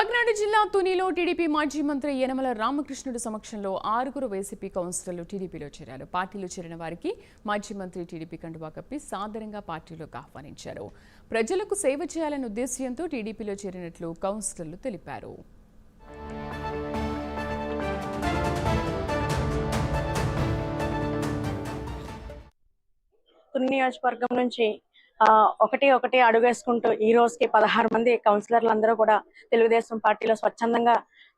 కాకినాడ జిల్లా తునిలో టీడీపీ మాజీ మంత్రి యనమల రామకృష్ణుడు సమక్షంలో 6 వైసీపీ కౌన్సిలర్లు టీడీపీలో చేరారు. పార్టీలో చేరిన వారికి మాజీ మంత్రి టీడీపీ కండువా కప్పి సాదరంగా పార్టీలోకి ఆహ్వానించారు. ప్రజలకు సేవ చేయాలనే ఉద్దేశ్యంతో టీడీపీలో చేరినట్లు కౌన్సిలర్లు తెలిపారు. తుని నియోజకవర్గం నుంచి ఒకటి అడుగేసుకుంటూ ఈ రోజుకి 16 మంది కౌన్సిలర్లు అందరూ కూడా తెలుగుదేశం పార్టీలో స్వచ్ఛందంగా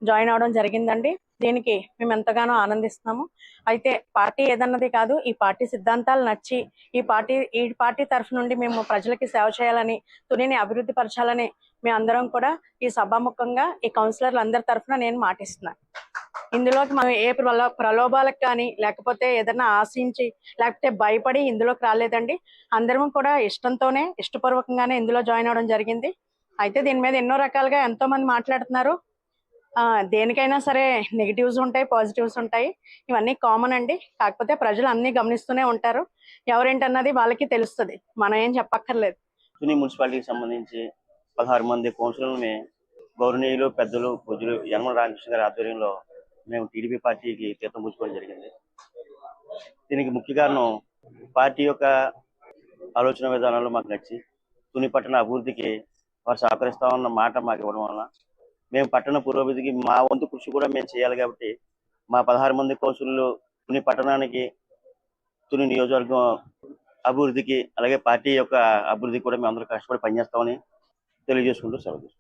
జాయిన్ అవడం జరిగిందండి. దీనికి మేము ఎంతగానో ఆనందిస్తున్నాము. అయితే పార్టీ ఏదన్నది కాదు, ఈ పార్టీ సిద్ధాంతాలు నచ్చి ఈ పార్టీ తరఫు నుండి మేము ప్రజలకి సేవ చేయాలని, తునిని అభివృద్ధి పరచాలని మేమందరం కూడా ఈ సభాముఖంగా ఈ కౌన్సిలర్లు అందరి తరఫున నేను మాటిస్తున్నాను. ఇందులోకి మనం ఏ ప్రలోభాలకు కానీ లేకపోతే ఏదైనా ఆశించి లేకపోతే భయపడి ఇందులోకి రాలేదండి. అందరం కూడా ఇష్టపూర్వకంగానే ఇందులో జాయిన్ అవడం జరిగింది. అయితే దీని మీద ఎన్నో రకాలుగా ఎంతో మంది మాట్లాడుతున్నారు. దేనికైనా సరే నెగిటివ్స్ ఉంటాయి, పాజిటివ్స్ ఉంటాయి. ఇవన్నీ కామన్ అండి. కాకపోతే ప్రజలు అన్ని గమనిస్తూనే ఉంటారు. ఎవరేంటన్నది వాళ్ళకి తెలుస్తుంది, మనం ఏం చెప్పక్కర్లేదు. తుని మున్సిపాలిటీకి సంబంధించి 16 మంది కౌన్సిలర్లని గౌరవనీయులు పెద్దలు పూజ్యులు యనమల రామకృష్ణ గారి ఆధ్వర్యంలో మేము టీడీపీ పార్టీకి తీర్థం పుచ్చుకోవడం జరిగింది. దీనికి ముఖ్య కారణం పార్టీ యొక్క ఆలోచన విధానాలు మాకు నచ్చి తుని పట్టణ అభివృద్ధికి వారు సహకరిస్తామన్న మాట మాకు ఇవ్వడం వలన మేము పట్టణ పురోభివృద్ధికి మా వంతు కృషి కూడా మేము చేయాలి. కాబట్టి మా 16 మంది కౌన్సిలర్లు తుని పట్టణానికి, తుని నియోజకవర్గం అభివృద్ధికి, అలాగే పార్టీ యొక్క అభివృద్ధికి కూడా మేము అందరూ కష్టపడి పనిచేస్తామని తెలియజేసుకుంటూ సెలవు.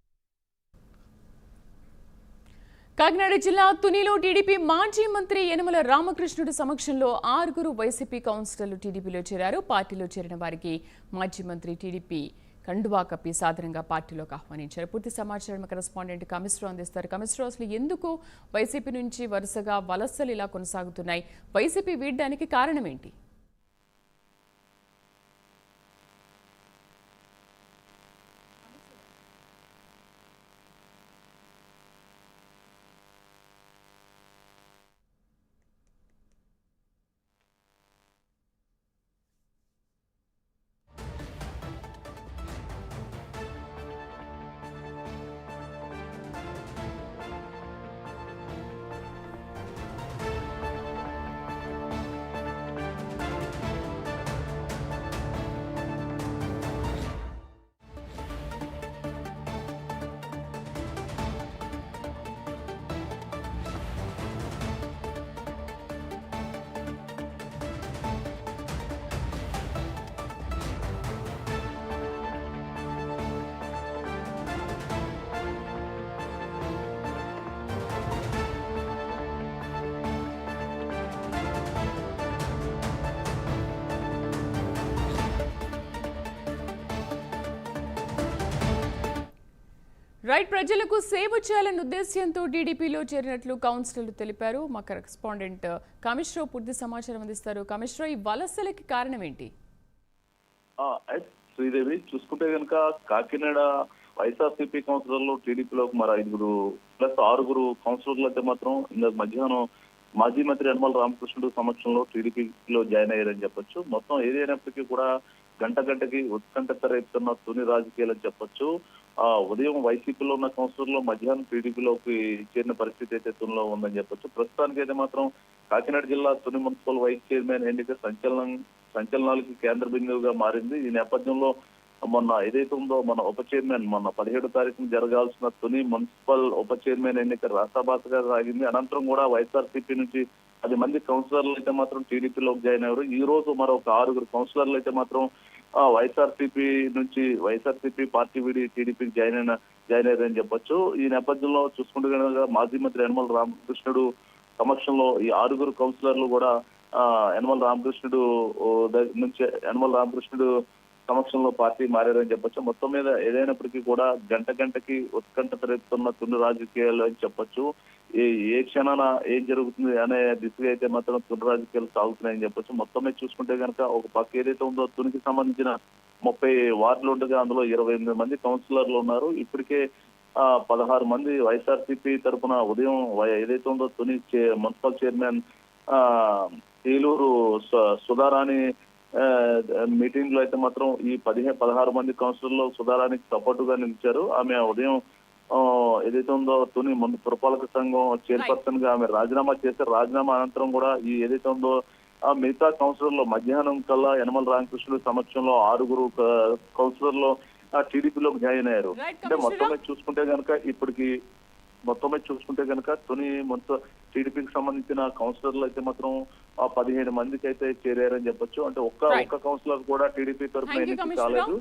కాకినాడ జిల్లా తునిలో టీడీపీ మాజీ మంత్రి యనమల రామకృష్ణుడు సమక్షంలో 6 వైసీపీ కౌన్సిలర్లు టీడీపీలో చేరారు. పార్టీలో చేరిన వారికి మాజీ మంత్రి టీడీపీ కండువా కప్పి సాదరంగా పార్టీలోకి ఆహ్వానించారు. పూర్తి సమాచారం కరెస్పాండెంట్ కమిశ్రో అందిస్తారు. కమిశ్రో, అసలు ఎందుకు వైసీపీ నుంచి వరుసగా వలసలు ఇలా కొనసాగుతున్నాయి? వైసీపీ వీడడానికి కారణం ఏంటి? ప్రజలకు సేవ చేయాలనే ఉద్దేశ్యంతో టీడీపీలో చేరినట్లు కౌన్సిలర్లు తెలిపారు. మా కరెస్పాండెంట్ కమిశ్రో పూర్తి సమాచారం అందిస్తారు. కమిశ్రో, ఈ వలసలకి కారణం ఏంటి? శ్రీదేవి, చూసుకుంటే కనుక కాకినాడ వైఎస్ఆర్సీపీ కౌన్సిలర్లు టీడీపీలోకి మరి 5 ప్లస్ 6 కౌన్సిలర్లు అయితే మాత్రం ఇందాక మధ్యాహ్నం మాజీ మంత్రి యనమల రామకృష్ణుడు సమక్షంలో టీడీపీలో జాయిన్ అయ్యారని చెప్పొచ్చు. మొత్తం ఏదైనప్పటికీ కూడా గంటకి ఉత్కంఠత రేపుతున్న తుని రాజకీయాలని చెప్పొచ్చు. ఉదయం వైసీపీలో ఉన్న కౌన్సిలర్లు మధ్యాహ్నం టీడీపీలోకి చేరిన పరిస్థితి అయితే తునిలో ఉందని చెప్పొచ్చు. ప్రస్తుతానికి అయితే మాత్రం కాకినాడ జిల్లా తుని మున్సిపల్ వైస్ చైర్మన్ ఎన్నిక సంచలనాలకి కేంద్ర బిందువుగా మారింది. ఈ నేపథ్యంలో మొన్న ఏదైతే ఉందో మన ఉప చైర్మన్ మొన్న 17వ తారీఖున జరగాల్సిన తుని మున్సిపల్ ఉప చైర్మన్ ఎన్నిక రాస్తాబాతగా సాగింది. అనంతరం కూడా వైఎస్ఆర్సీపీ నుంచి 10 మంది కౌన్సిలర్లు అయితే మాత్రం టీడీపీలోకి జాయిన్ అయ్యారు. ఈ రోజు మరొక 6 కౌన్సిలర్లు అయితే మాత్రం వైఎస్ఆర్సీపీ పార్టీ విడి టీడీపీకి జాయిన్ అయ్యారని చెప్పొచ్చు. ఈ నేపథ్యంలో చూసుకుంటే కనుక మాజీ మంత్రి యనమల రామకృష్ణుడు సమక్షంలో ఈ 6 కౌన్సిలర్లు కూడా యనమల రామకృష్ణుడు సమక్షంలో పార్టీ మారారని చెప్పొచ్చు. మొత్తం మీద ఏదైనప్పటికీ కూడా గంటకి ఉత్కంఠత రేపుతున్న తుని రాజకీయాలు అని చెప్పొచ్చు. ఏ క్షణాన ఏం జరుగుతుంది అనే దిశగా అయితే మాత్రం తుని రాజకీయాలు సాగుతున్నాయని చెప్పొచ్చు. మొత్తం మీద చూసుకుంటే కనుక ఒక పక్క ఏదైతే ఉందో తునికి సంబంధించిన 30 వార్డులు ఉండగా అందులో 28 మంది కౌన్సిలర్లు ఉన్నారు. ఇప్పటికే 16 మంది వైఎస్ఆర్సీపీ తరఫున ఉదయం ఏదైతే ఉందో Tuni municipal chairman Eluru Sudharani meeting లో అయితే మాత్రం ఈ 16 మంది కౌన్సిలర్లు సుధారానికి సపోర్ట్ గా నిలిచారు. ఆమె ఉదయం ఏదైతే ఉందో తుని ముందు పురపాలక సంఘం చైర్పర్సన్ గా ఆమె రాజీనామా చేశారు. రాజీనామా అనంతరం కూడా ఈ ఏదైతే ఉందో మిగతా కౌన్సిలర్లో మధ్యాహ్నం కల్లా యనమల రామకృష్ణుడు సమక్షంలో 6 కౌన్సిలర్లు టీడీపీలోకి జాయిన్ అయ్యారు. అంటే మొత్తం మీద చూసుకుంటే కనుక తుని మొత్తం టీడీపీకి సంబంధించిన కౌన్సిలర్లు అయితే మాత్రం 15 మందికి అయితే చేరారని చెప్పొచ్చు. అంటే ఒక్క కౌన్సిలర్ కూడా టీడీపీ తరఫున ఎన్నిక కాలేదు.